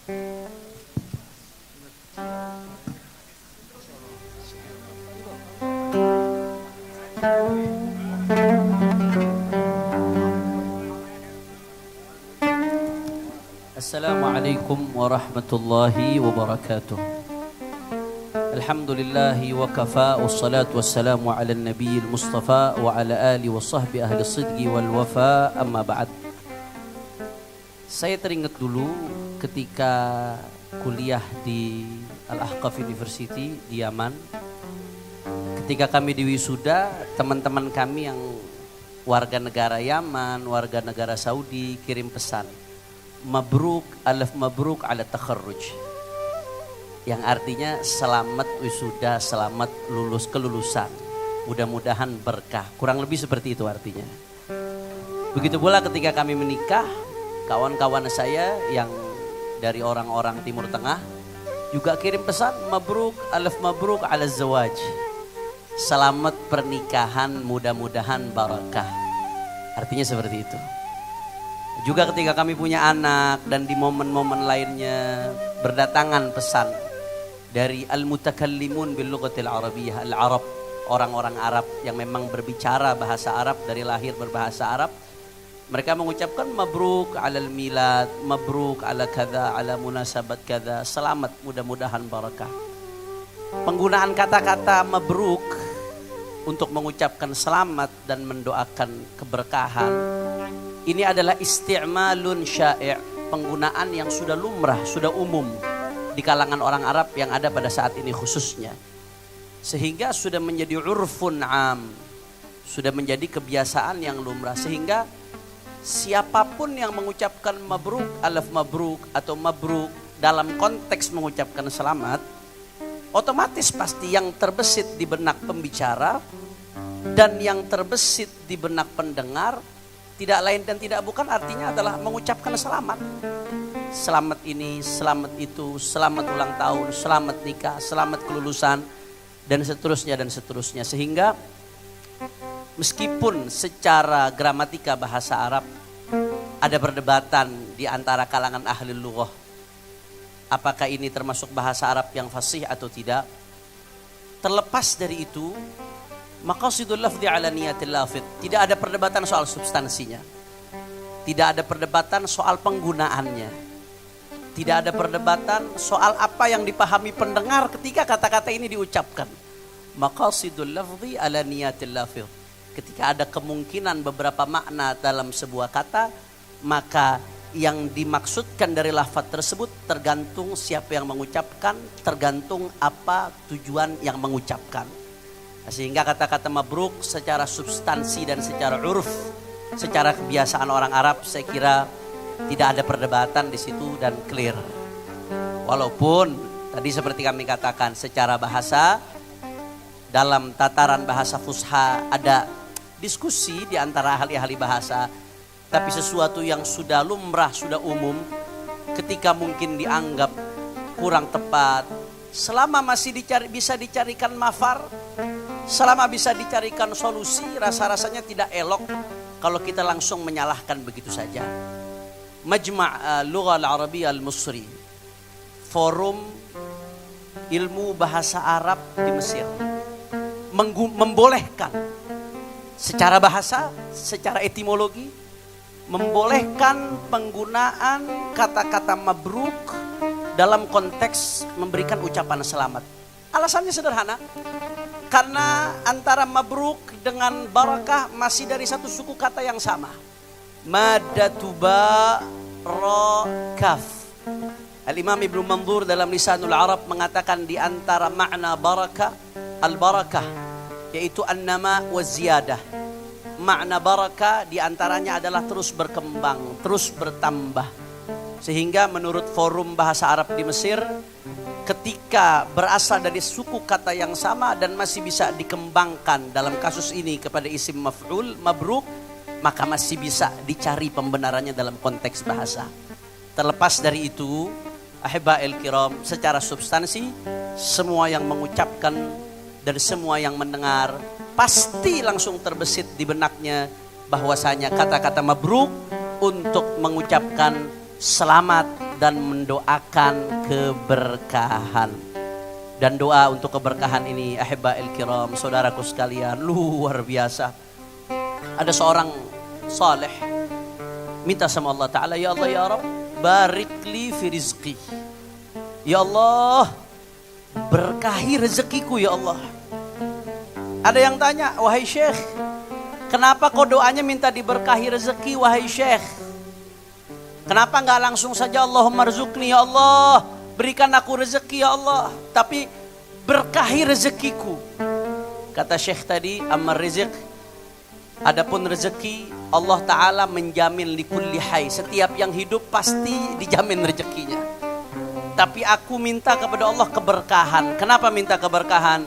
Assalamualaikum warahmatullahi wabarakatuh. Alhamdulillahi wa kafa, wassalatu wassalamu ala nabiyil mustafa wa ala ali wa sahbi ahli sidqi wal wafa, amma ba'd. Saya teringat dulu ketika kuliah di Al-Ahqaf University di Yaman. Ketika kami di wisuda, teman-teman kami yang warga negara Yaman, warga negara Saudi kirim pesan, mabruk, alaf mabruk ala takharruj, yang artinya selamat wisuda, selamat lulus kelulusan, mudah-mudahan berkah. Kurang lebih seperti itu artinya. Begitu pula ketika kami menikah, kawan-kawan saya yang dari orang-orang Timur Tengah juga kirim pesan mabruk, alaf mabruk ala zawaj, selamat pernikahan, mudah-mudahan barakah. Artinya seperti itu. Juga ketika kami punya anak dan di momen-momen lainnya berdatangan pesan dari al-mutakallimun bil lughatil arabiyyah, al-arab, orang-orang Arab yang memang berbicara bahasa Arab, dari lahir berbahasa Arab. Mereka mengucapkan mabruk alal milad, mabruk ala kadza, ala munasabat kadza, selamat, mudah-mudahan barakah. Penggunaan kata-kata mabruk untuk mengucapkan selamat dan mendoakan keberkahan, ini adalah isti'malun syai', penggunaan yang sudah lumrah, sudah umum di kalangan orang Arab yang ada pada saat ini khususnya. Sehingga sudah menjadi urfun am, sudah menjadi kebiasaan yang lumrah. Sehingga siapapun yang mengucapkan mabruk, alaf mabruk atau mabruk dalam konteks mengucapkan selamat, otomatis pasti yang terbesit di benak pembicara dan yang terbesit di benak pendengar tidak lain dan tidak bukan artinya adalah mengucapkan selamat. Selamat ini, selamat itu, selamat ulang tahun, selamat nikah, selamat kelulusan, dan seterusnya dan seterusnya. Sehingga meskipun secara gramatika bahasa Arab ada perdebatan di antara kalangan ahli lughah, apakah ini termasuk bahasa Arab yang fasih atau tidak, terlepas dari itu, maqasidul lafzi ala niyatil lafidh, tidak ada perdebatan soal substansinya, tidak ada perdebatan soal penggunaannya, tidak ada perdebatan soal apa yang dipahami pendengar ketika kata-kata ini diucapkan. Maqasidul lafzi ala niyatil lafidh, ketika ada kemungkinan beberapa makna dalam sebuah kata, maka yang dimaksudkan dari lafaz tersebut tergantung siapa yang mengucapkan, tergantung apa tujuan yang mengucapkan. Sehingga kata-kata mabruk secara substansi dan secara uruf, secara kebiasaan orang Arab, saya kira tidak ada perdebatan di situ dan clear. Walaupun tadi seperti kami katakan secara bahasa, dalam tataran bahasa fusha ada diskusi di antara ahli-ahli bahasa, tapi sesuatu yang sudah lumrah, sudah umum, ketika mungkin dianggap kurang tepat, selama masih bisa dicarikan mafar, selama bisa dicarikan solusi, rasa-rasanya tidak elok kalau kita langsung menyalahkan begitu saja. Majma' Lughah Al-Arabiyyah Al-Misri, forum ilmu bahasa Arab di Mesir, membolehkan secara bahasa, secara etimologi, membolehkan penggunaan kata-kata mabruk dalam konteks memberikan ucapan selamat. Alasannya sederhana, karena antara mabruk dengan barakah masih dari satu suku kata yang sama. Madatuba ra kaf. Al-Imam Ibnu Manzur dalam Lisanul Arab mengatakan di antara makna barakah, al-barakah, yaitu an-nama wa ziyadah. Makna barakah di antaranya adalah terus berkembang, terus bertambah. Sehingga menurut forum bahasa Arab di Mesir, ketika berasal dari suku kata yang sama dan masih bisa dikembangkan dalam kasus ini kepada isim maf'ul, mabruk, maka masih bisa dicari pembenarannya dalam konteks bahasa. Terlepas dari itu, ahiba'il kiram, secara substansi, semua yang mengucapkan dan semua yang mendengar pasti langsung terbesit di benaknya bahwasanya kata-kata mabruk untuk mengucapkan selamat dan mendoakan keberkahan. Dan doa untuk keberkahan ini, ahibba'il kiram, saudaraku sekalian, luar biasa. Ada seorang saleh minta sama Allah Ta'ala, ya Allah ya Rabb, barik li fi rizqi. Ya Allah, berkahi rezekiku ya Allah. Ada yang tanya, wahai Syekh, kenapa kau doanya minta diberkahi rezeki wahai Syekh? Kenapa enggak langsung saja Allahumma rzuqni ya Allah, berikan aku rezeki ya Allah, tapi berkahi rezekiku. Kata Syekh tadi, amma rizq, adapun rezeki Allah Ta'ala menjamin likulli hayy, setiap yang hidup pasti dijamin rezekinya. Tapi aku minta kepada Allah keberkahan. Kenapa minta keberkahan?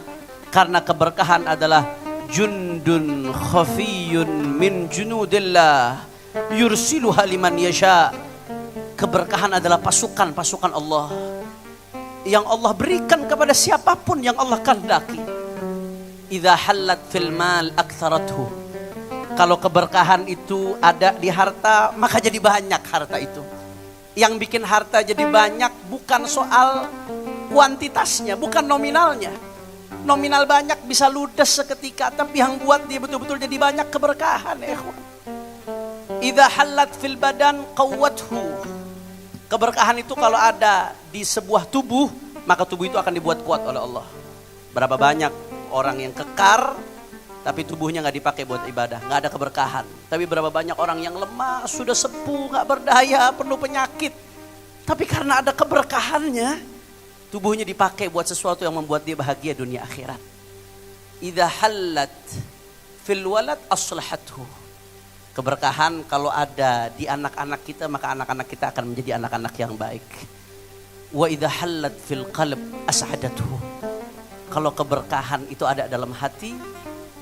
Karena keberkahan adalah jundun khafiyun min junudillah yursiluha liman yasha. Keberkahan adalah pasukan-pasukan Allah yang Allah berikan kepada siapapun yang Allah kehendaki. Idza hallat fil mal aktsarathu. Kalau keberkahan itu ada di harta, maka jadi banyak harta itu. Yang bikin harta jadi banyak bukan soal kuantitasnya, bukan nominalnya. Nominal banyak bisa ludes seketika, tapi yang buat dia betul-betul jadi banyak keberkahan. Idza hallat fil badan qawwathu. Keberkahan itu kalau ada di sebuah tubuh, maka tubuh itu akan dibuat kuat oleh Allah. Berapa banyak orang yang kekar, tapi tubuhnya gak dipakai buat ibadah, gak ada keberkahan. Tapi berapa banyak orang yang lemah, sudah sepuh, gak berdaya, penuh penyakit. Tapi karena ada keberkahannya, tubuhnya dipakai buat sesuatu yang membuat dia bahagia dunia akhirat. Idza hallat fil walad aslahathu. Keberkahan kalau ada di anak-anak kita, maka anak-anak kita akan menjadi anak-anak yang baik. Wa idza hallat fil qalb as'adathu. Kalau keberkahan itu ada dalam hati,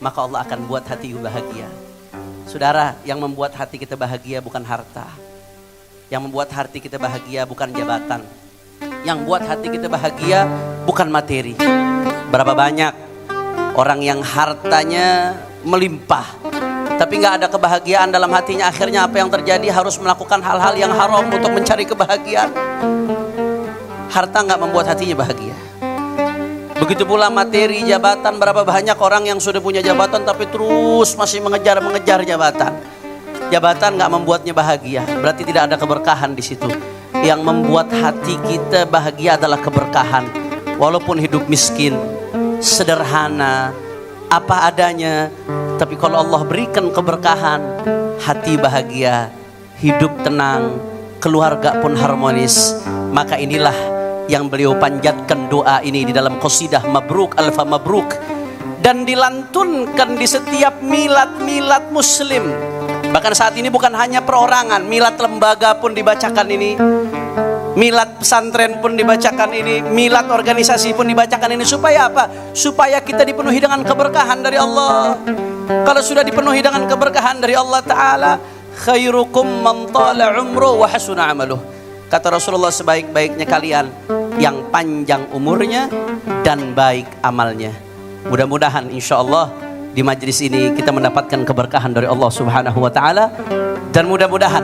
maka Allah akan buat hati bahagia. Saudara, yang membuat hati kita bahagia bukan harta. Yang membuat hati kita bahagia bukan jabatan. Yang buat hati kita bahagia bukan materi. Berapa banyak orang yang hartanya melimpah, tapi gak ada kebahagiaan dalam hatinya. Akhirnya apa yang terjadi? Harus melakukan hal-hal yang haram untuk mencari kebahagiaan. Harta gak membuat hatinya bahagia. Begitu pula materi, jabatan. Berapa banyak orang yang sudah punya jabatan tapi terus masih mengejar jabatan. Jabatan gak membuatnya bahagia, berarti tidak ada keberkahan di situ. Yang membuat hati kita bahagia adalah keberkahan. Walaupun hidup miskin, sederhana, apa adanya, tapi kalau Allah berikan keberkahan, hati bahagia, hidup tenang, keluarga pun harmonis. Maka inilah yang beliau panjatkan doa ini di dalam qasidah Mabruk Alfa Mabruk, dan dilantunkan di setiap milad-milad muslim. Bahkan saat ini bukan hanya perorangan, milad lembaga pun dibacakan ini, milad pesantren pun dibacakan ini, milad organisasi pun dibacakan ini. Supaya apa? Supaya kita dipenuhi dengan keberkahan dari Allah. Kalau sudah dipenuhi dengan keberkahan dari Allah Ta'ala, khairukum man tala umruh wa hasuna amaluh. Kata Rasulullah, sebaik-baiknya kalian yang panjang umurnya dan baik amalnya. Mudah-mudahan insya Allah di majlis ini kita mendapatkan keberkahan dari Allah Subhanahu wa Ta'ala, dan mudah-mudahan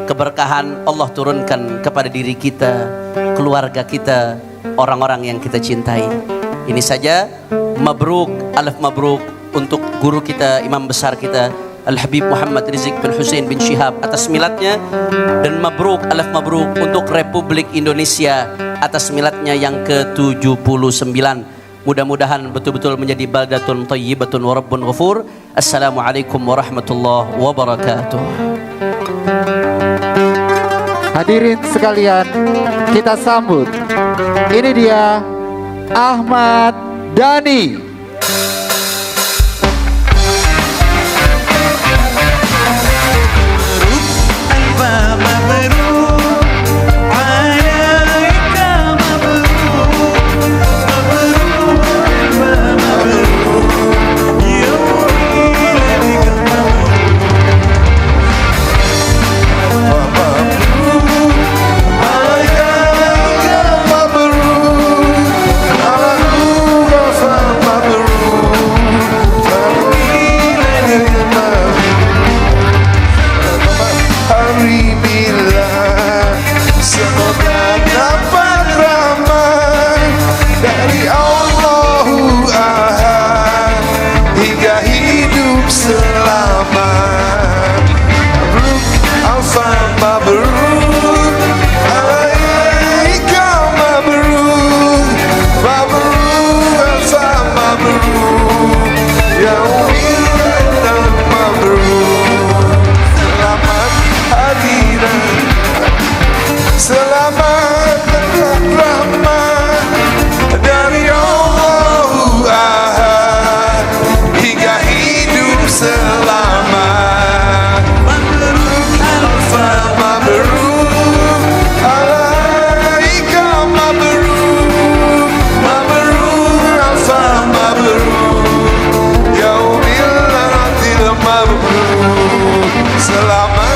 keberkahan Allah turunkan kepada diri kita, keluarga kita, orang-orang yang kita cintai. Ini saja, mabruk, alaf mabruk untuk guru kita, imam besar kita Al-Habib Muhammad Rizik bin Hussein bin Shihab atas miladnya, dan mabruk, alaf mabruk untuk Republik Indonesia atas miladnya yang ke-79. Mudah-mudahan betul-betul menjadi baldatun thayyibatun wa rabbun ghafur. Assalamualaikum warahmatullahi wabarakatuh. Hadirin sekalian, kita sambut. Ini dia Ahmad Dhani. Selamat berkat rahmat dari Allah Ahad hingga hidup selamat. Mabrur alfa mabrur alaika mabrur mabrur alfa mabrur yaumil ladil mabrur. Selamat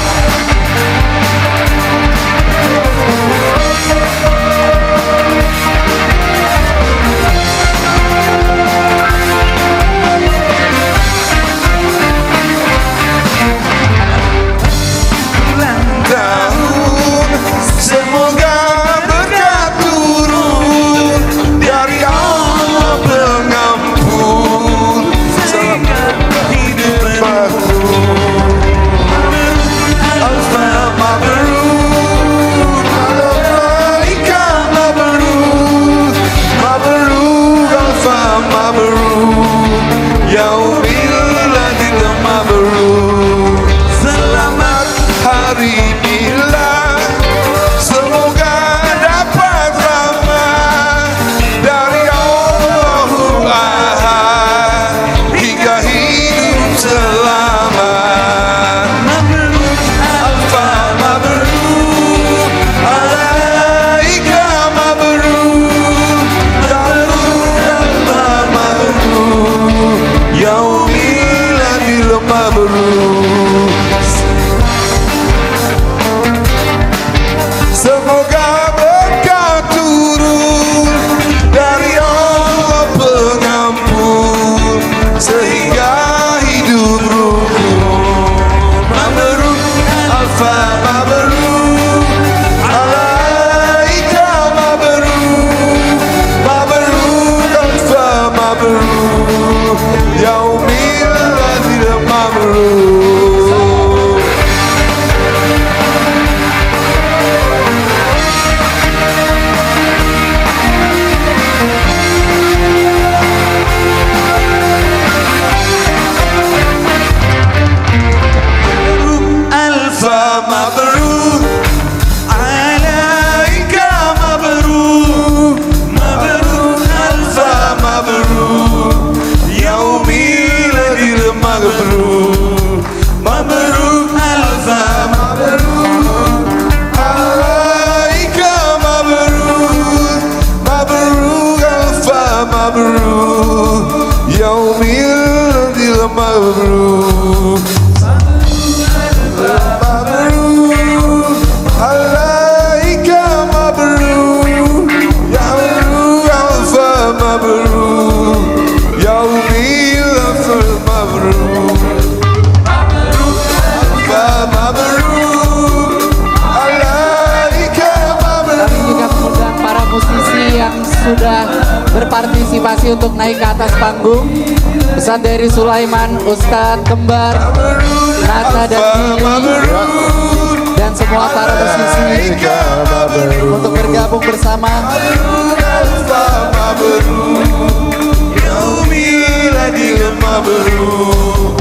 selamat hari milad, semoga dapat rahmat dari Allah Ahad hingga hidup selamat. Mabrur alfa mabrur alaika mabrur mabrur alfa mabrur yaumil ladil mabrur. Semoga berkat turun dari Allah pengampun sehingga hidup rukun. Mabrur alfa mabrur alaika mabrur mabrur alfa mabrur yaumil ladil mabrur. Mabrur alaika mabrur mabrur alfa mabrur yaumil ladil mabrur mabrur alfa mabrur alaika mabrur mabrur alfa mabrur yaumil ladil mabrur. Alaika mabrur yaumil alfa mabrur yaumil mabrur alfa mabrur alaika mabrur. Kami juga mengundang para musisi yang sudah berpartisipasi untuk naik ke atas panggung. Pesan dari Sulaiman, Ustadz Kembar, Nata dan Billy, dan semua para musisi untuk bergabung bersama. Yaumil ladil mabrur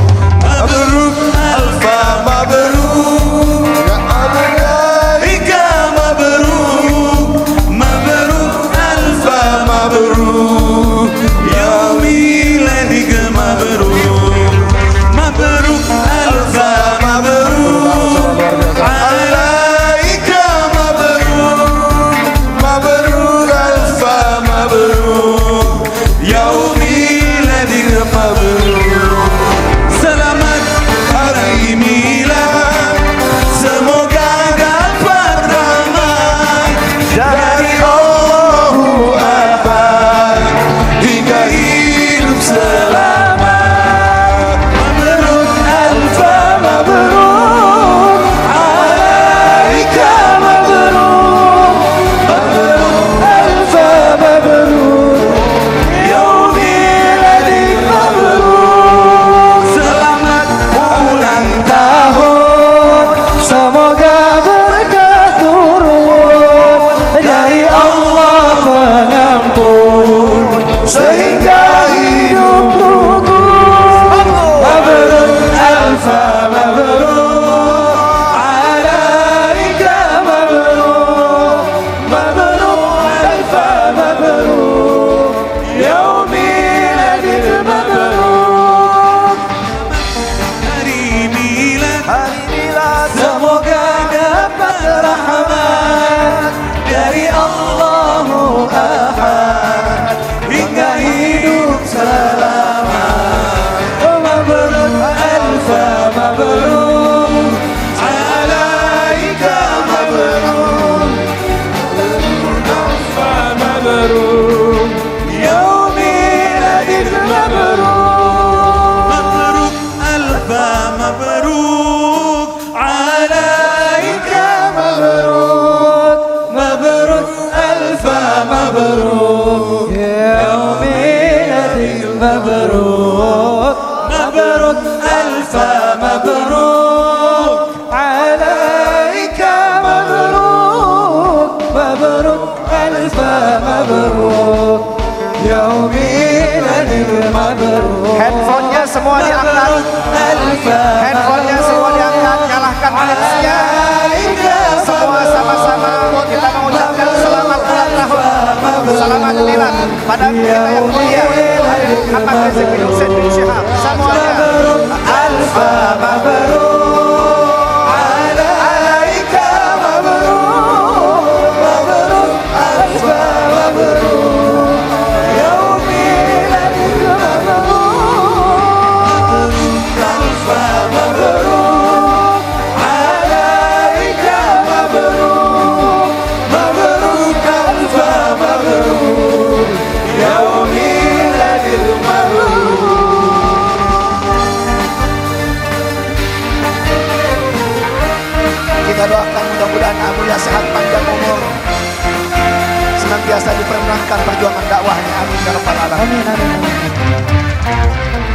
مبروك ألف مبروك يا ميلاد مبروك. Handphonenya semua diangkat. Handphonenya semua diangkat. Nyalakan hitsnya. Semua sama-sama kita mengucapkan selamat ulang tahun. Selamat milad pada kita yang mulia. Ahmad Rizik bin Hussein bin Syihab. Semuanya. Alfa mabrur. Kita doakan mudah-mudahan Abu ya sehat panjang umur, senantiasa dipermenangkan perjuangan dakwahnya. Amin ya rabbal alamin. Amin, amin, amin.